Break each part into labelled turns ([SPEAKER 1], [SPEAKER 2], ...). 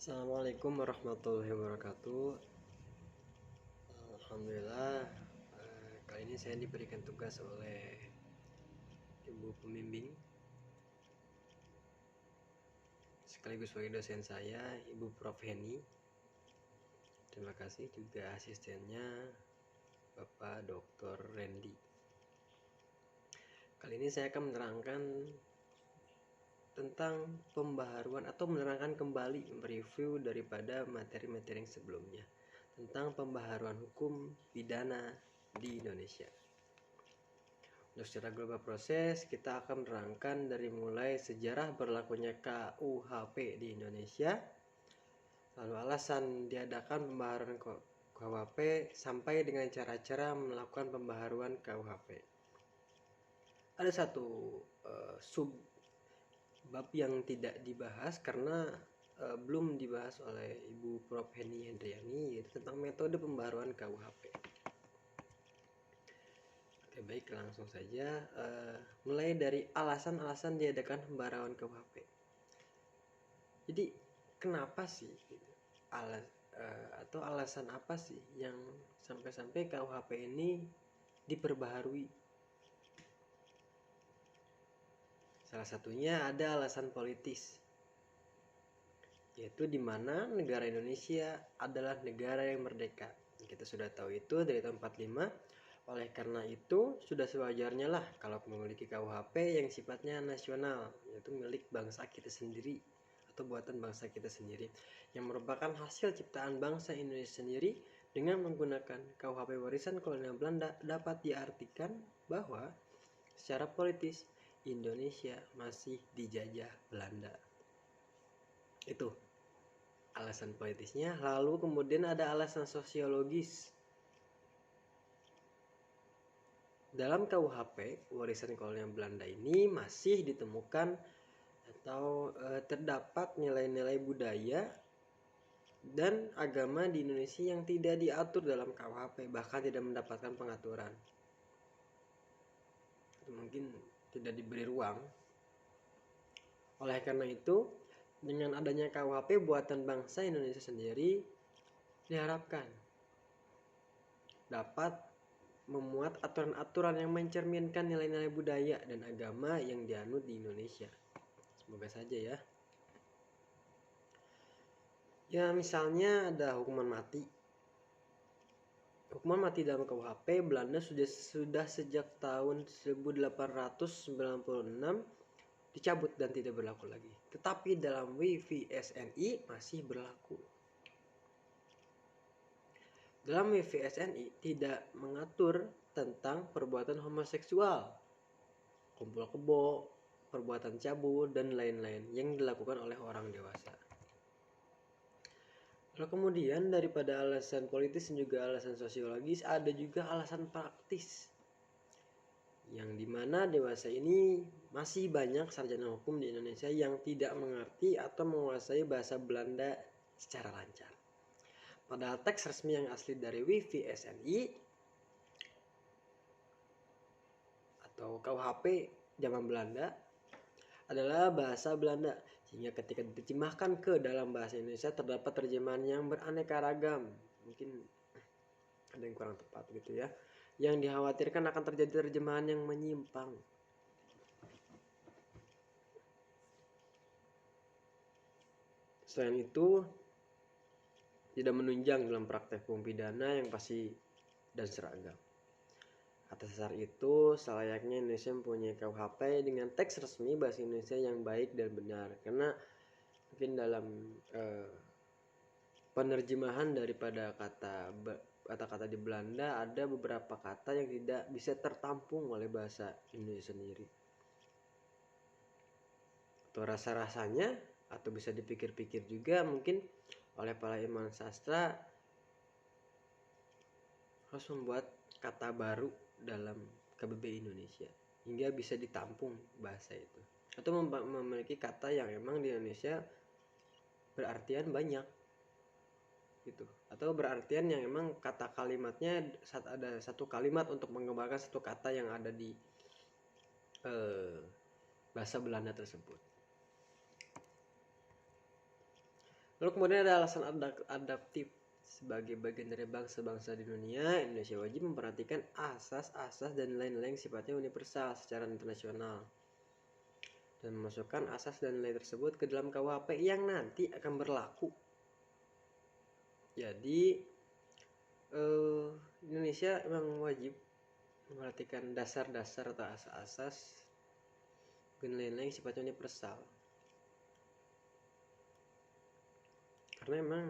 [SPEAKER 1] Assalamualaikum warahmatullahi wabarakatuh. Alhamdulillah, kali ini saya diberikan tugas oleh ibu pembimbing sekaligus sebagai dosen saya, Ibu Prof. Heni. Terima kasih juga asistennya Bapak Dr. Randy. Kali ini saya akan menerangkan tentang pembaharuan atau menerangkan kembali mereview daripada materi-materi yang sebelumnya tentang pembaharuan hukum pidana di Indonesia. Untuk secara global proses, kita akan menerangkan dari mulai sejarah berlakunya KUHP di Indonesia, lalu alasan diadakan pembaharuan KUHP sampai dengan cara-cara melakukan pembaharuan KUHP. Ada satu sub bab yang tidak dibahas karena belum dibahas oleh Ibu Prof. Heni Hendriani, yaitu tentang metode pembaharuan KUHP. Oke, baik, langsung saja. Mulai dari alasan-alasan diadakan pembaharuan KUHP. Jadi kenapa sih atau alasan apa sih yang sampai-sampai KUHP ini diperbaharui? Salah satunya ada alasan politis, yaitu di mana negara Indonesia adalah negara yang merdeka. Kita sudah tahu itu dari tahun 45. Oleh karena itu, sudah sewajarnya lah kalau memiliki KUHP yang sifatnya nasional, yaitu milik bangsa kita sendiri atau buatan bangsa kita sendiri, yang merupakan hasil ciptaan bangsa Indonesia sendiri. Dengan menggunakan KUHP warisan kolonial Belanda, dapat diartikan bahwa secara politis Indonesia masih dijajah Belanda. Itu alasan politisnya. Lalu kemudian ada alasan sosiologis. Dalam KUHP warisan kolonial Belanda ini masih ditemukan atau terdapat nilai-nilai budaya dan agama di Indonesia yang tidak diatur dalam KUHP, bahkan tidak mendapatkan pengaturan. Mungkin tidak diberi ruang. Oleh karena itu, dengan adanya KUHP buatan bangsa Indonesia sendiri diharapkan dapat memuat aturan-aturan yang mencerminkan nilai-nilai budaya dan agama yang dianut di Indonesia. Semoga saja ya. Ya, misalnya ada hukuman mati. Hukuman mati dalam KUHP Belanda sudah sejak tahun 1896 dicabut dan tidak berlaku lagi. Tetapi dalam WVSNI masih berlaku. Dalam WVSNI tidak mengatur tentang perbuatan homoseksual, kumpul kebo, perbuatan cabul, dan lain-lain yang dilakukan oleh orang dewasa. Lalu kemudian daripada alasan politis dan juga alasan sosiologis, ada juga alasan praktis, yang dimana dewasa ini masih banyak sarjana hukum di Indonesia yang tidak mengerti atau menguasai bahasa Belanda secara lancar. Padahal teks resmi yang asli dari WVSNI atau KUHP zaman Belanda adalah bahasa Belanda, sehingga ketika diterjemahkan ke dalam bahasa Indonesia terdapat terjemahan yang beraneka ragam. Mungkin ada yang kurang tepat gitu ya, yang dikhawatirkan akan terjadi terjemahan yang menyimpang. Selain itu, tidak menunjang dalam praktek hukum pidana yang pasti dan seragam. Atas dasar itu, selayaknya Indonesia mempunyai KUHP dengan teks resmi bahasa Indonesia yang baik dan benar. Karena mungkin dalam penerjemahan daripada kata-kata di Belanda ada beberapa kata yang tidak bisa tertampung oleh bahasa Indonesia sendiri. Atau rasa-rasanya, atau bisa dipikir-pikir juga mungkin oleh para ilmuwan sastra, harus membuat kata baru dalam KBBI Indonesia hingga bisa ditampung bahasa itu, atau memiliki kata yang emang di Indonesia berartian banyak gitu, atau berartian yang emang kata kalimatnya saat ada satu kalimat untuk menggambarkan satu kata yang ada di bahasa Belanda tersebut. Lalu kemudian ada alasan adaptif. Sebagai bagian dari bangsa-bangsa di dunia, Indonesia wajib memperhatikan asas-asas dan nilai-nilai yang sifatnya universal secara internasional dan memasukkan asas dan nilai tersebut ke dalam KUHP yang nanti akan berlaku. Jadi Indonesia memang wajib memperhatikan dasar-dasar atau asas-asas dan nilai-nilai yang sifatnya universal. Karena memang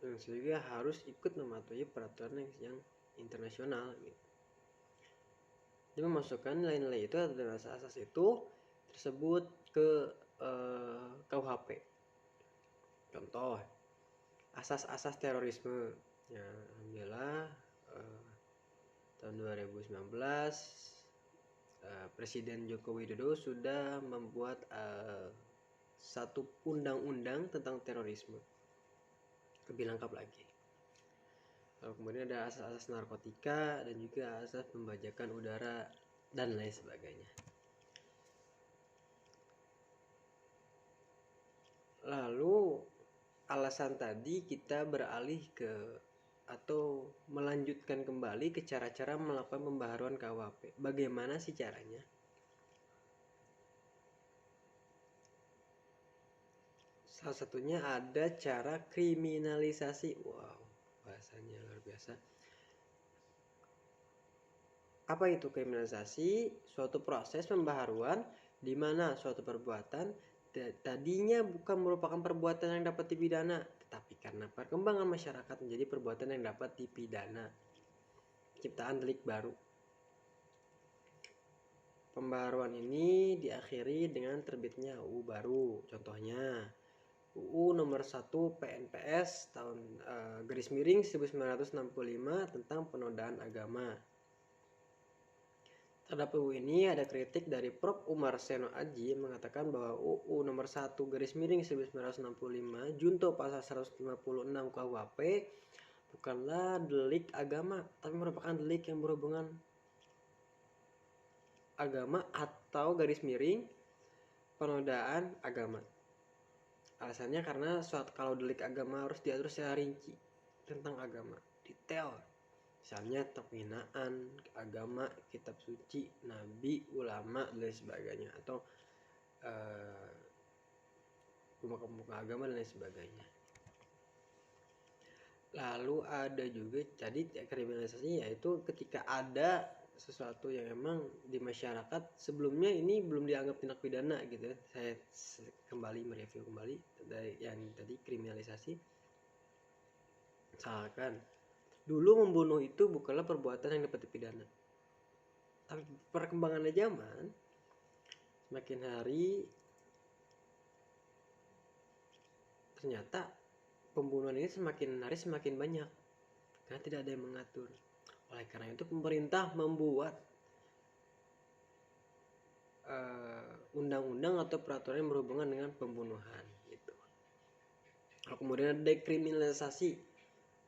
[SPEAKER 1] Indonesia juga harus ikut mematuhi peraturan yang internasional gitu. Dia memasukkan nilai-nilai itu dan asas-asas itu tersebut ke KUHP. Contoh, asas-asas terorisme. Ya, alhamdulillah tahun 2019 Presiden Joko Widodo sudah membuat satu undang-undang tentang terorisme. Lebih lengkap lagi. Lalu kemudian ada asas-asas narkotika dan juga asas pembajakan udara dan lain sebagainya. Lalu alasan tadi kita beralih ke atau melanjutkan kembali ke cara-cara melakukan pembaharuan KUHP. Bagaimana sih caranya? Salah satunya ada cara kriminalisasi. Wow, bahasanya luar biasa. Apa itu kriminalisasi? Suatu proses pembaharuan di mana suatu perbuatan tadinya bukan merupakan perbuatan yang dapat dipidana, tetapi karena perkembangan masyarakat menjadi perbuatan yang dapat dipidana. Ciptaan delik baru. Pembaharuan ini diakhiri dengan terbitnya UU baru. Contohnya UU nomor 1 PNPS tahun garis miring 1965 tentang penodaan agama. Terhadap UU ini ada kritik dari Prof. Umar Seno Aji mengatakan bahwa UU nomor 1 garis miring 1965 junto pasal 156 KUHP bukanlah delik agama, tapi merupakan delik yang berhubungan agama atau garis miring penodaan agama. Alasannya karena kalau delik agama harus diatur secara rinci tentang agama, detail. Misalnya penghinaan agama, kitab suci, nabi, ulama, dan sebagainya, atau pemuka-pemuka agama dan lain sebagainya. Lalu ada juga jadi kriminalisasi, yaitu ketika ada sesuatu yang emang di masyarakat sebelumnya ini belum dianggap tindak pidana gitu ya. Saya kembali mereview kembali dari yang tadi kriminalisasi. Misalkan dulu membunuh itu bukanlah perbuatan yang dapat dipidana. Tapi perkembangannya zaman semakin hari ternyata pembunuhan ini semakin hari semakin banyak karena tidak ada yang mengatur. Oleh karena itu pemerintah membuat undang-undang atau peraturan yang berhubungan dengan pembunuhan gitu. Kemudian dekriminalisasi.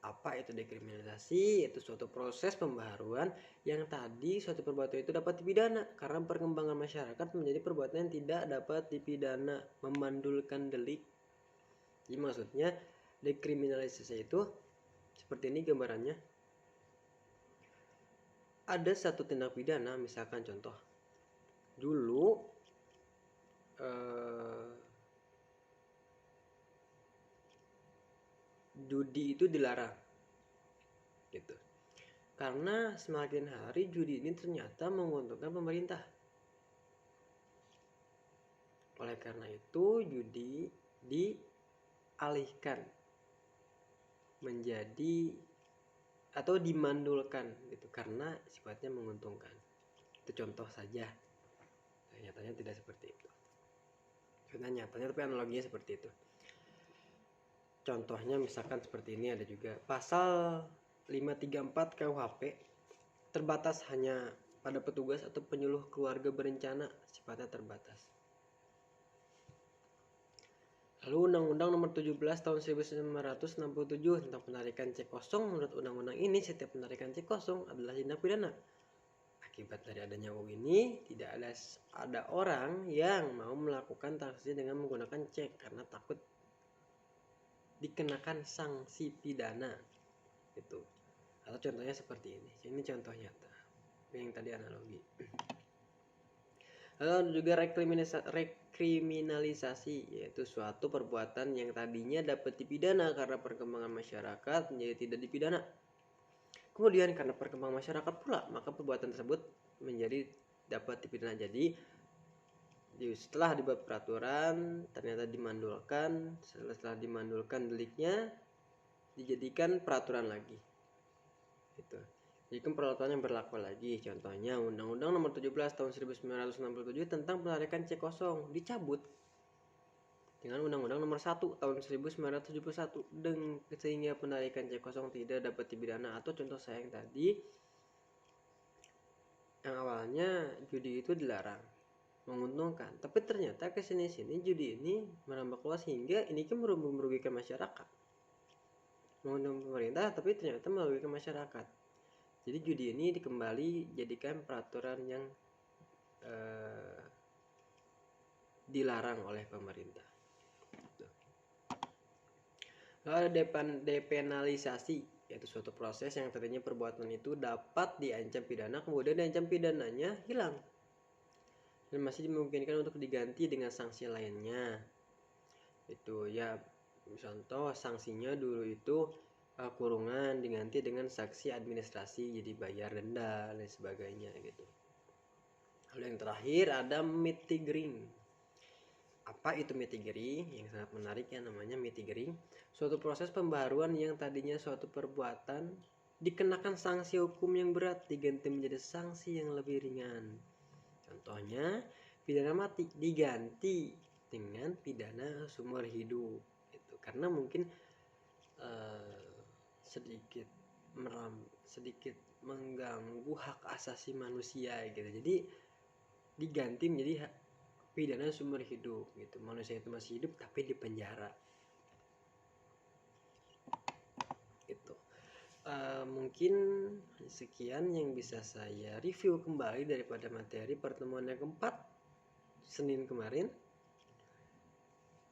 [SPEAKER 1] Apa itu dekriminalisasi? Itu suatu proses pembaharuan yang tadi suatu perbuatan itu dapat dipidana karena perkembangan masyarakat menjadi perbuatan yang tidak dapat dipidana, memandulkan delik. Jadi maksudnya dekriminalisasi itu seperti ini gambarannya. Ada satu tindak pidana, misalkan contoh dulu judi itu dilarang gitu. Karena semakin hari judi ini ternyata menguntungkan pemerintah. Oleh karena itu judi dialihkan menjadi atau dimandulkan gitu karena sifatnya menguntungkan. Itu contoh saja. Nyatanya tidak seperti itu. Nyatanya tapi analoginya seperti itu. Contohnya misalkan seperti ini, ada juga pasal 534 KUHP terbatas hanya pada petugas atau penyuluh keluarga berencana, sifatnya terbatas. Lalu Undang-Undang Nomor 17 Tahun 1967 tentang penarikan cek kosong. Menurut undang-undang ini, setiap penarikan cek kosong adalah tindak pidana. Akibat dari adanya UU ini, tidak ada orang yang mau melakukan transaksi dengan menggunakan cek karena takut dikenakan sanksi pidana itu. Atau contohnya seperti ini. Ini contoh nyata yang tadi analogi. Lalu ada juga rekriminalisasi, yaitu suatu perbuatan yang tadinya dapat dipidana karena perkembangan masyarakat menjadi tidak dipidana. Kemudian karena perkembangan masyarakat pula, maka perbuatan tersebut menjadi dapat dipidana. Jadi setelah dibuat peraturan ternyata dimandulkan, setelah dimandulkan deliknya dijadikan peraturan lagi gitu. Jadi kan peraturan yang berlaku lagi, contohnya Undang-Undang Nomor 17 Tahun 1967 tentang penarikan cek kosong dicabut dengan Undang-Undang Nomor 1 Tahun 1971 sehingga penarikan cek kosong tidak dapat dipidana. Atau contoh saya yang tadi, yang awalnya judi itu dilarang, menguntungkan, tapi ternyata kesini-sini judi ini merambah luas hingga ini kan merugikan masyarakat, menguntungkan pemerintah tapi ternyata merugikan masyarakat. Jadi judi ini kembali jadikan peraturan yang dilarang oleh pemerintah. Lalu ada depenalisasi, yaitu suatu proses yang tadinya perbuatan itu dapat diancam pidana, kemudian diancam pidananya hilang dan masih dimungkinkan untuk diganti dengan sanksi lainnya. Itu ya, contoh sanksinya dulu itu kurungan diganti dengan sanksi administrasi, jadi bayar denda dan sebagainya gitu. Lalu yang terakhir ada mitigering. Apa itu mitigering? Yang sangat menarik ya, namanya mitigering. Suatu proses pembaharuan yang tadinya suatu perbuatan dikenakan sanksi hukum yang berat diganti menjadi sanksi yang lebih ringan. Contohnya pidana mati diganti dengan pidana seumur hidup itu, karena mungkin sedikit mengganggu hak asasi manusia gitu. Jadi diganti menjadi pidana seumur hidup gitu. Manusia itu masih hidup tapi di penjara. Gitu. Mungkin sekian yang bisa saya review kembali daripada materi pertemuan yang keempat Senin kemarin.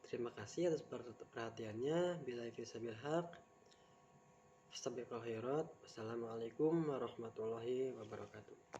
[SPEAKER 1] Terima kasih atas perhatiannya. Billahi fisabil haq. Astagfirullah khairat. Wassalamualaikum warahmatullahi wabarakatuh.